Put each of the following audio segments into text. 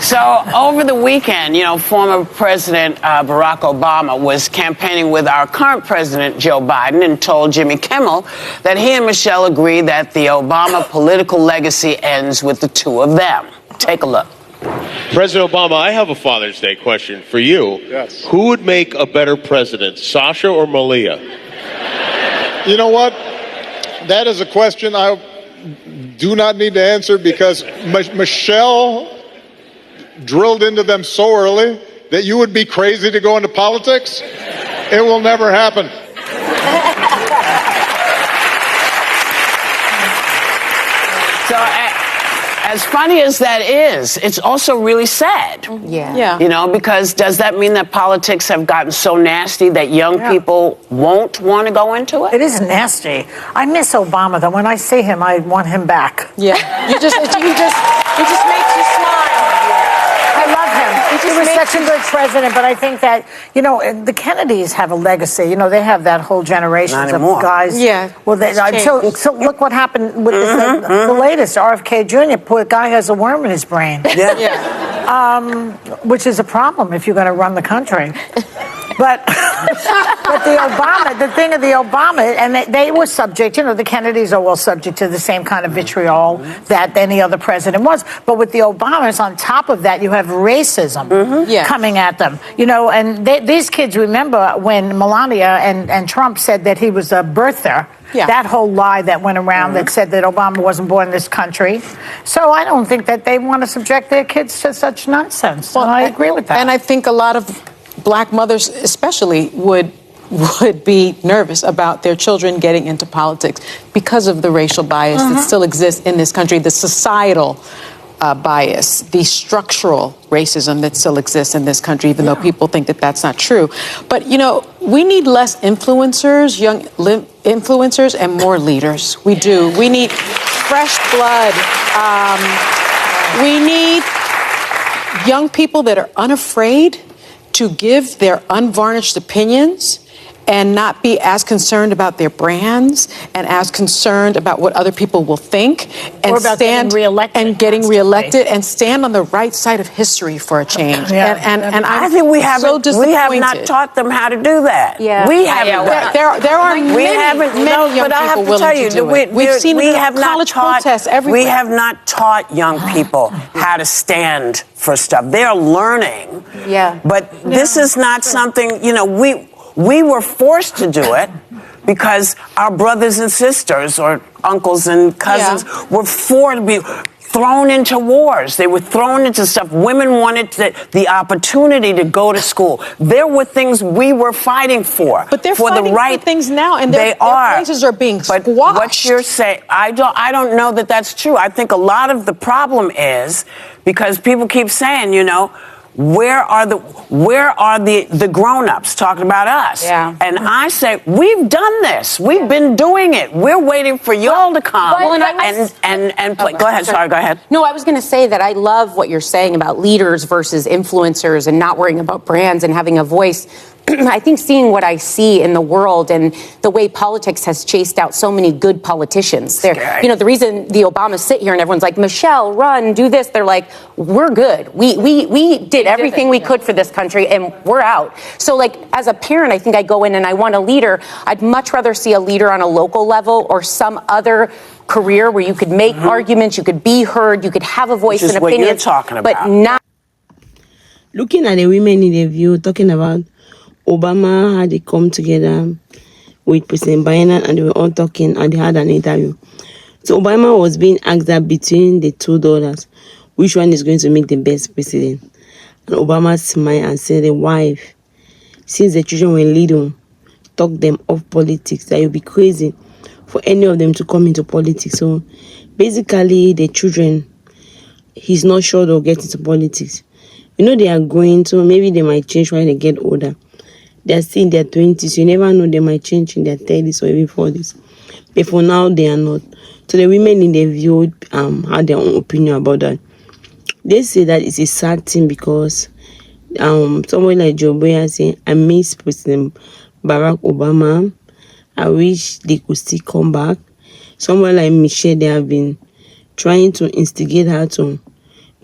So over the weekend, former President Barack Obama was campaigning with our current president, Joe Biden, and told Jimmy Kimmel that he and Michelle agree that the Obama political legacy ends with the two of them. Take a look. President Obama, I have a Father's Day question for you. Yes. Who would make a better president, Sasha or Malia? You know what? That is a question I do not need to answer because Michelle drilled into them so early that you would be crazy to go into politics. It will never happen. So, as funny as that is, it's also really sad. Yeah. Because does that mean that politics have gotten so nasty that young people won't want to go into it? It is nasty. I miss Obama, though. When I see him, I want him back. Yeah. He just makes you smile. I love him. He was such a good president, but I think that, the Kennedys have a legacy. They have that whole generation of guys. Yeah. Well, so look what happened with the latest, RFK Jr. Poor guy has a worm in his brain. Which is a problem if you're going to run the country. But the thing of the Obama, and they were subject, the Kennedys are all subject to the same kind of vitriol that any other president was. But with the Obamas, on top of that, you have racism coming at them. And these kids remember when Melania and Trump said that he was a birther. Yeah. That whole lie that went around that said that Obama wasn't born in this country. So I don't think that they want to subject their kids to such nonsense. Well, I agree with that. And I think a lot of black mothers especially would be nervous about their children getting into politics because of the racial bias that still exists in this country, the societal bias, the structural racism that still exists in this country, even though people think that that's not true. But, we need less influencers, young influencers, and more leaders. We do. We need fresh blood. We need young people that are unafraid to give their unvarnished opinions and not be as concerned about their brands and as concerned about what other people will think and getting reelected and stand on the right side of history for a change. And I think we have not taught them how to do that. Yeah. We haven't. There are many young people willing to do it. We've seen college protests everywhere. We have not taught young people how to stand for stuff. They're learning. Yeah. But this is not something, we were forced to do it because our brothers and sisters or uncles and cousins were forced to be thrown into wars. They were thrown into stuff. Women wanted the opportunity to go to school. There were things we were fighting for. But they're for fighting the right for things now, and their places are being squashed. But what you're saying, I don't know that that's true. I think a lot of the problem is because people keep saying, where are the grown-ups talking about us? Yeah. And I say, we've done this. We've been doing it. We're waiting for y'all to come and play. Go ahead. Sorry, go ahead. No, I was going to say that I love what you're saying about leaders versus influencers and not worrying about brands and having a voice. I think seeing what I see in the world and the way politics has chased out so many good politicians. The reason the Obamas sit here and everyone's like, Michelle, run, do this. They're like, we're good. We did everything we could for this country and we're out. So as a parent, I think I go in and I want a leader. I'd much rather see a leader on a local level or some other career where you could make arguments, you could be heard, you could have a voice and opinion. Which is what you're talking about. But not. Looking at the women in the view, talking about Obama had they come together with President Biden and they were all talking and they had an interview. So Obama was being asked that between the two daughters, which one is going to make the best president? And Obama smiled and said, the wife, since the children were little, talk them off politics, that it would be crazy for any of them to come into politics. So basically the children, he's not sure they'll get into politics. They are going to, maybe they might change when they get older. They're still in their 20s. You never know, they might change in their 30s or even 40s. But for now, they are not. So the women in the view had their own opinion about that. They say that it's a sad thing because someone like Joe Boyer saying, I miss President Barack Obama. I wish they could still come back. Someone like Michelle, they have been trying to instigate her to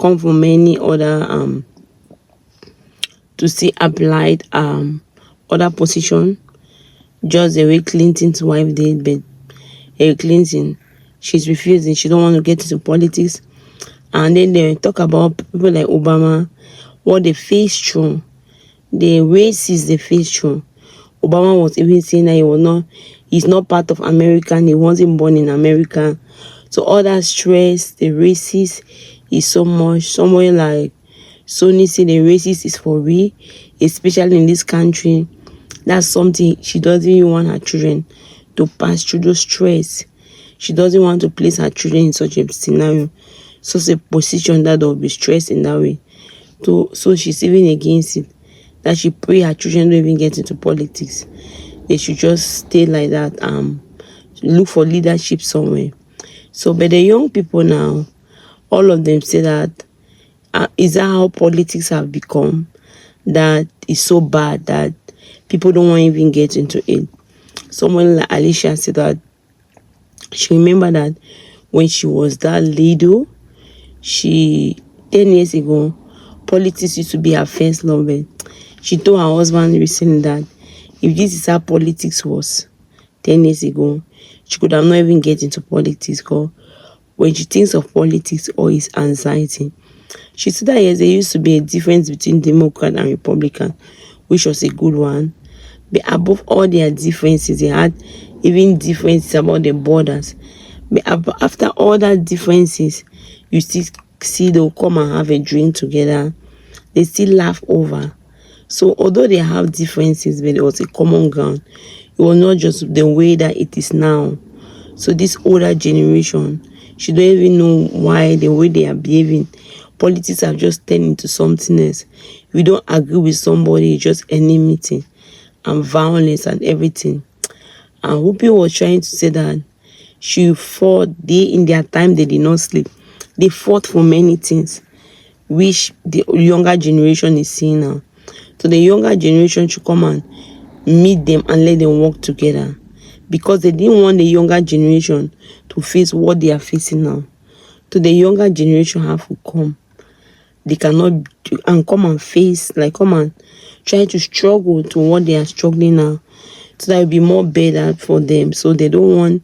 come from many other to see applied other position, just the way Clinton's wife did. But Hillary Clinton, she's refusing. She don't want to get into politics. And then they talk about people like Obama, what they face through, the racists they face through. Obama was even saying that he's not part of America and he wasn't born in America. So all that stress, the racist is so much. Somewhere like Sony say the racist is for real, especially in this country. That's something she doesn't even want her children to pass through those stress. She doesn't want to place her children in such a scenario, such a position that they'll be stressed in that way. So she's even against it. That she pray her children don't even get into politics. They should just stay like that. Look for leadership somewhere. So, but the young people now, all of them say that is that how politics have become? That is so bad that people don't want to even get into it. Someone like Alicia said that she remember that when she was that little, 10 years ago, politics used to be her first love. She told her husband recently that if this is how politics was 10 years ago, she could have not even get into politics, because when she thinks of politics, all is anxiety. She said that yes, there used to be a difference between Democrat and Republican, which was a good one. But above all their differences, they had even differences about the borders. But after all that differences, you still see they'll come and have a drink together. They still laugh over. So although they have differences, but it was a common ground. It was not just the way that it is now. So this older generation, she don't even know why the way they are behaving. Politics have just turned into something else. If you don't agree with somebody, it's just enmity and violence and everything. And Whoopi was trying to say that she fought. In their time, they did not sleep. They fought for many things, which the younger generation is seeing now. So the younger generation should come and meet them and let them work together, because they didn't want the younger generation to face what they are facing now. So the younger generation have to come. They cannot come and face, come and try to struggle to what they are struggling now. So that will be more better for them. So they don't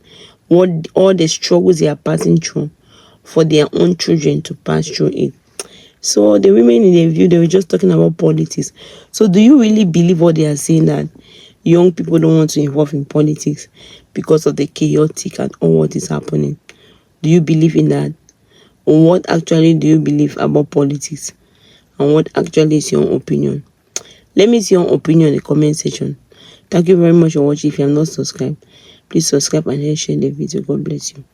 want all the struggles they are passing through for their own children to pass through it. So the women in the view, they were just talking about politics. So do you really believe what they are saying, that young people don't want to involve in politics because of the chaotic and all what is happening? Do you believe in that? Or what actually do you believe about politics? And what actually is your opinion? Let me see your opinion in the comment section. Thank you very much for watching. If you have not subscribed, please subscribe and share the video. God bless you.